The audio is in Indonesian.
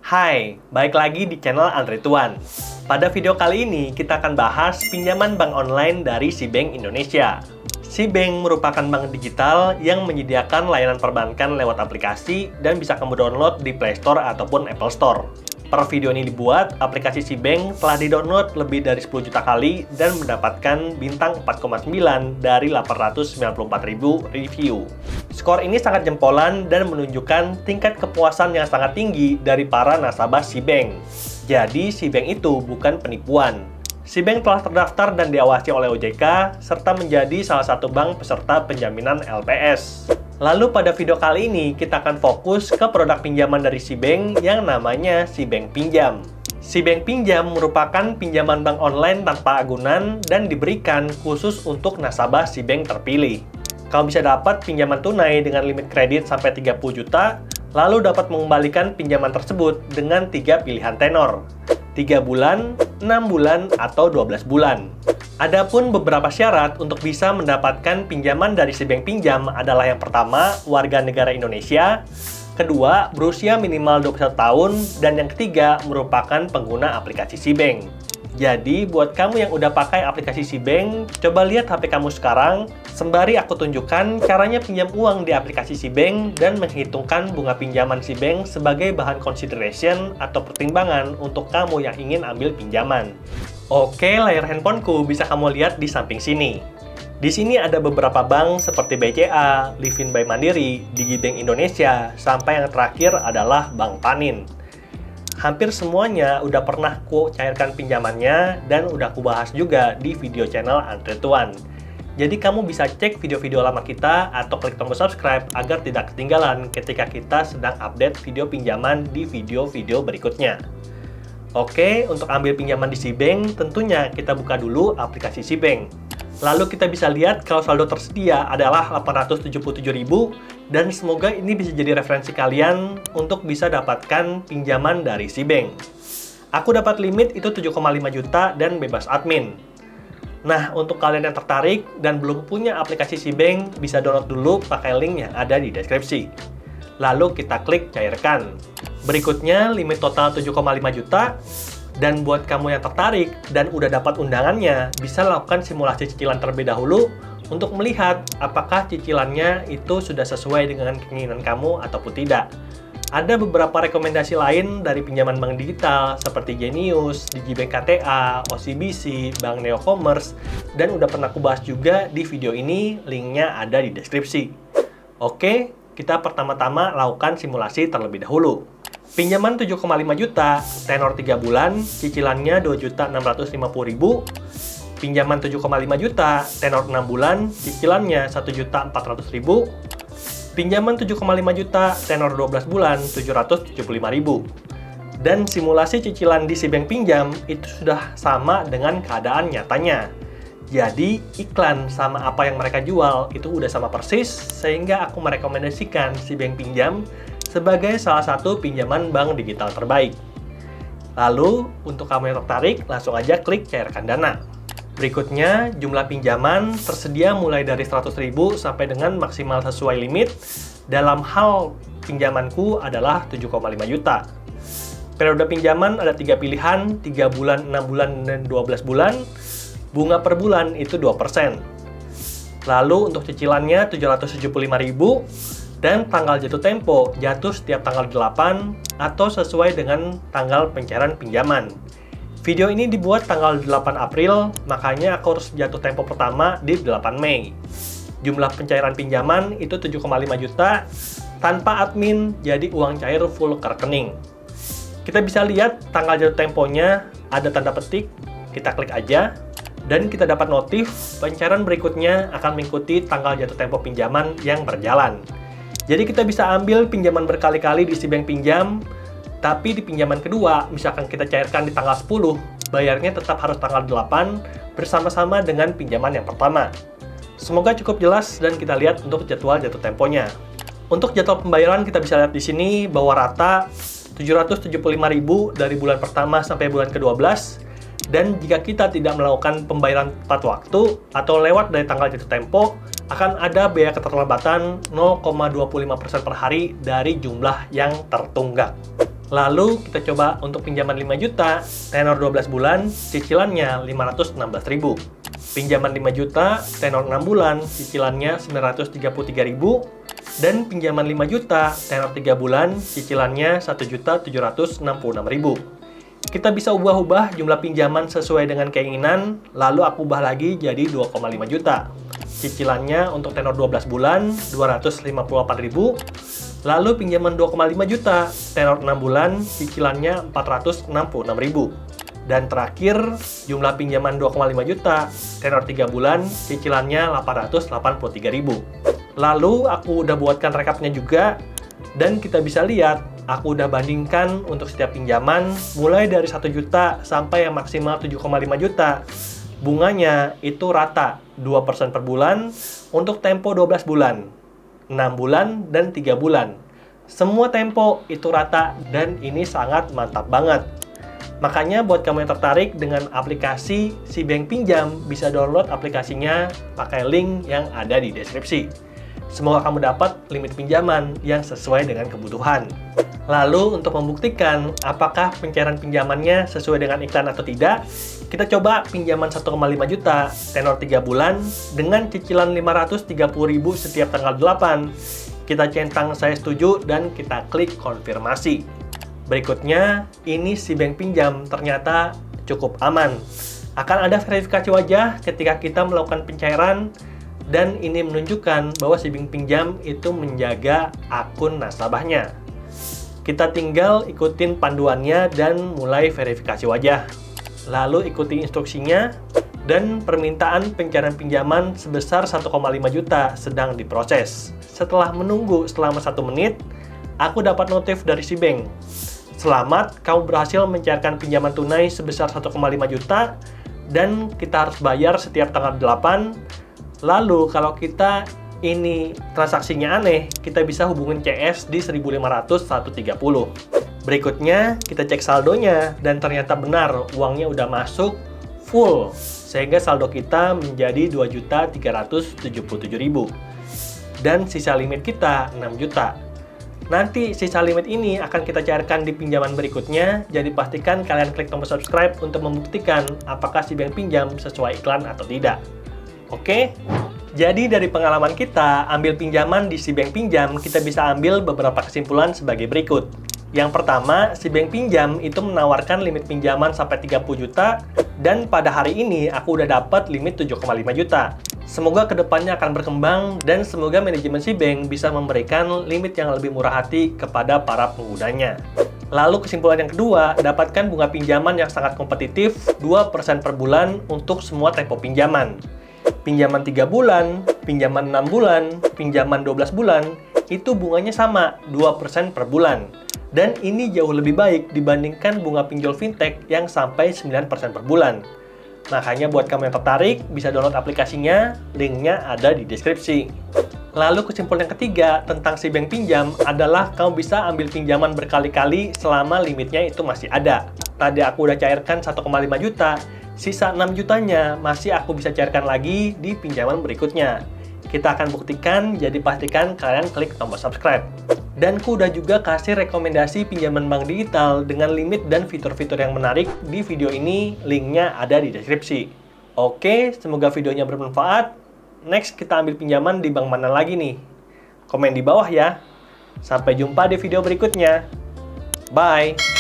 Hai, balik lagi di channel Andre Tuan. Pada video kali ini, kita akan bahas pinjaman bank online dari SeaBank Indonesia. SeaBank merupakan bank digital yang menyediakan layanan perbankan lewat aplikasi dan bisa kamu download di Play Store ataupun Apple Store. Per video ini dibuat, aplikasi SeaBank telah di-download lebih dari 10 juta kali dan mendapatkan bintang 4,9 dari 894.000 review. Skor ini sangat jempolan dan menunjukkan tingkat kepuasan yang sangat tinggi dari para nasabah SeaBank. Jadi, SeaBank itu bukan penipuan. SeaBank telah terdaftar dan diawasi oleh OJK, serta menjadi salah satu bank peserta penjaminan LPS. Lalu pada video kali ini, kita akan fokus ke produk pinjaman dari SeaBank yang namanya SeaBank Pinjam. SeaBank Pinjam merupakan pinjaman bank online tanpa agunan dan diberikan khusus untuk nasabah SeaBank terpilih. Kamu bisa dapat pinjaman tunai dengan limit kredit sampai 30 juta, lalu dapat mengembalikan pinjaman tersebut dengan 3 pilihan tenor, 3 bulan, 6 bulan, atau 12 bulan. Adapun beberapa syarat untuk bisa mendapatkan pinjaman dari SeaBank Pinjam adalah yang pertama, warga negara Indonesia, kedua, berusia minimal 21 tahun, dan yang ketiga, merupakan pengguna aplikasi SeaBank. Jadi, buat kamu yang udah pakai aplikasi SeaBank, coba lihat HP kamu sekarang, sembari aku tunjukkan caranya pinjam uang di aplikasi SeaBank dan menghitungkan bunga pinjaman SeaBank sebagai bahan consideration atau pertimbangan untuk kamu yang ingin ambil pinjaman. Oke, layar handphoneku bisa kamu lihat di samping sini. Di sini ada beberapa bank seperti BCA, Livin by Mandiri, Digibank Indonesia, sampai yang terakhir adalah Bank Panin. Hampir semuanya udah pernah ku cairkan pinjamannya dan udah ku bahas juga di video channel Andre Tuan. Jadi kamu bisa cek video-video lama kita atau klik tombol subscribe agar tidak ketinggalan ketika kita sedang update video pinjaman di video-video berikutnya. Oke, untuk ambil pinjaman di SeaBank, tentunya kita buka dulu aplikasi SeaBank. Lalu kita bisa lihat kalau saldo tersedia adalah 877.000 dan semoga ini bisa jadi referensi kalian untuk bisa dapatkan pinjaman dari SeaBank. Aku dapat limit itu 7,5 juta dan bebas admin. Nah, untuk kalian yang tertarik dan belum punya aplikasi SeaBank, bisa download dulu pakai link yang ada di deskripsi. Lalu kita klik cairkan. Berikutnya, limit total 7,5 juta. Dan buat kamu yang tertarik dan udah dapat undangannya, bisa lakukan simulasi cicilan terlebih dahulu untuk melihat apakah cicilannya itu sudah sesuai dengan keinginan kamu ataupun tidak. Ada beberapa rekomendasi lain dari pinjaman bank digital seperti Genius, Digibank KTA, OCBC, Bank Neo Commerce, dan udah pernah aku bahas juga di video ini, linknya ada di deskripsi. Oke, kita pertama-tama lakukan simulasi terlebih dahulu. Pinjaman 7,5 juta, tenor 3 bulan, cicilannya 2.650.000. Pinjaman 7,5 juta, tenor 6 bulan, cicilannya 1.400.000. Pinjaman 7,5 juta, tenor 12 bulan, 775.000. Dan simulasi cicilan di SeaBank Pinjam itu sudah sama dengan keadaan nyatanya. Jadi, iklan sama apa yang mereka jual itu udah sama persis, sehingga aku merekomendasikan SeaBank Pinjam sebagai salah satu pinjaman bank digital terbaik. Lalu, untuk kamu yang tertarik, langsung aja klik cairkan dana. Berikutnya, jumlah pinjaman tersedia mulai dari 100.000 sampai dengan maksimal sesuai limit. Dalam hal pinjamanku adalah 7,5 juta. Periode pinjaman ada 3 pilihan, 3 bulan, 6 bulan, dan 12 bulan. Bunga per bulan itu 2%. Lalu untuk cicilannya 775.000 dan tanggal jatuh tempo jatuh setiap tanggal 8 atau sesuai dengan tanggal pencairan pinjaman. Video ini dibuat tanggal 8 April, makanya aku harus jatuh tempo pertama di 8 Mei. Jumlah pencairan pinjaman itu 7,5 juta tanpa admin, jadi uang cair full ke rekening. Kita bisa lihat tanggal jatuh temponya ada tanda petik, kita klik aja. Dan kita dapat notif pencairan berikutnya akan mengikuti tanggal jatuh tempo pinjaman yang berjalan. Jadi kita bisa ambil pinjaman berkali-kali di SeaBank Pinjam, tapi di pinjaman kedua, misalkan kita cairkan di tanggal 10, bayarnya tetap harus tanggal 8 bersama-sama dengan pinjaman yang pertama. Semoga cukup jelas dan kita lihat untuk jadwal jatuh temponya. Untuk jadwal pembayaran kita bisa lihat di sini bahwa rata 775.000 dari bulan pertama sampai bulan ke-12. Dan jika kita tidak melakukan pembayaran tepat waktu atau lewat dari tanggal jatuh tempo, akan ada biaya keterlambatan 0,25% per hari dari jumlah yang tertunggak. Lalu kita coba untuk pinjaman 5 juta, tenor 12 bulan, cicilannya 516.000. Pinjaman 5 juta, tenor 6 bulan, cicilannya 933.000. Dan pinjaman 5 juta, tenor 3 bulan, cicilannya 1.766.000. Kita bisa ubah-ubah jumlah pinjaman sesuai dengan keinginan, lalu aku ubah lagi jadi 2,5 juta. Cicilannya untuk tenor 12 bulan, 254.000. Lalu pinjaman 2,5 juta, tenor 6 bulan, cicilannya 466.000. Dan terakhir, jumlah pinjaman 2,5 juta, tenor 3 bulan, cicilannya 883.000. Lalu aku udah buatkan rekapnya juga, dan kita bisa lihat, aku udah bandingkan untuk setiap pinjaman, mulai dari 1 juta sampai yang maksimal 7,5 juta. Bunganya itu rata, 2% per bulan, untuk tempo 12 bulan. 6 bulan, dan 3 bulan. Semua tempo itu rata, dan ini sangat mantap banget. Makanya buat kamu yang tertarik dengan aplikasi Si Bank Pinjam, bisa download aplikasinya pakai link yang ada di deskripsi. Semoga kamu dapat limit pinjaman yang sesuai dengan kebutuhan. Lalu untuk membuktikan apakah pencairan pinjamannya sesuai dengan iklan atau tidak, kita coba pinjaman 1,5 juta, tenor 3 bulan, dengan cicilan 530.000 setiap tanggal 8. Kita centang saya setuju dan kita klik konfirmasi. Berikutnya, ini Si Bank Pinjam ternyata cukup aman. Akan ada verifikasi wajah ketika kita melakukan pencairan, dan ini menunjukkan bahwa Si Bank Pinjam itu menjaga akun nasabahnya. Kita tinggal ikutin panduannya dan mulai verifikasi wajah. Lalu ikuti instruksinya, dan permintaan pencairan pinjaman sebesar 1,5 juta sedang diproses. Setelah menunggu selama 1 menit, aku dapat notif dari Si Bank. Selamat, kamu berhasil mencairkan pinjaman tunai sebesar 1,5 juta, dan kita harus bayar setiap tanggal 8. Lalu kalau kita ini transaksinya aneh, kita bisa hubungin CS di 1.500-130. Berikutnya, kita cek saldonya, dan ternyata benar, uangnya udah masuk full, sehingga saldo kita menjadi 2.377.000. Dan sisa limit kita 6 juta. Nanti sisa limit ini akan kita cairkan di pinjaman berikutnya, jadi pastikan kalian klik tombol subscribe untuk membuktikan apakah Si Bank Pinjam sesuai iklan atau tidak. Oke? Jadi dari pengalaman kita ambil pinjaman di Si Bank Pinjam, kita bisa ambil beberapa kesimpulan sebagai berikut. Yang pertama, Si Bank Pinjam itu menawarkan limit pinjaman sampai 30 juta, dan pada hari ini aku udah dapat limit 7,5 juta. Semoga kedepannya akan berkembang, dan semoga manajemen Si Bank bisa memberikan limit yang lebih murah hati kepada para penggunanya. Lalu kesimpulan yang kedua, dapatkan bunga pinjaman yang sangat kompetitif, 2% per bulan untuk semua tempo pinjaman. Pinjaman 3 bulan, pinjaman 6 bulan, pinjaman 12 bulan, itu bunganya sama, 2% per bulan. Dan ini jauh lebih baik dibandingkan bunga pinjol fintech yang sampai 9% per bulan. Makanya buat kamu yang tertarik, bisa download aplikasinya, linknya ada di deskripsi. Lalu kesimpulan yang ketiga tentang Si Bank Pinjam adalah kamu bisa ambil pinjaman berkali-kali selama limitnya itu masih ada. Tadi aku udah cairkan 1,5 juta, sisa 6 jutanya masih aku bisa cairkan lagi di pinjaman berikutnya. Kita akan buktikan, jadi pastikan kalian klik tombol subscribe. Dan ku udah juga kasih rekomendasi pinjaman bank digital dengan limit dan fitur-fitur yang menarik di video ini, linknya ada di deskripsi. Oke, semoga videonya bermanfaat. Next, kita ambil pinjaman di bank mana lagi nih? Komen di bawah ya. Sampai jumpa di video berikutnya. Bye!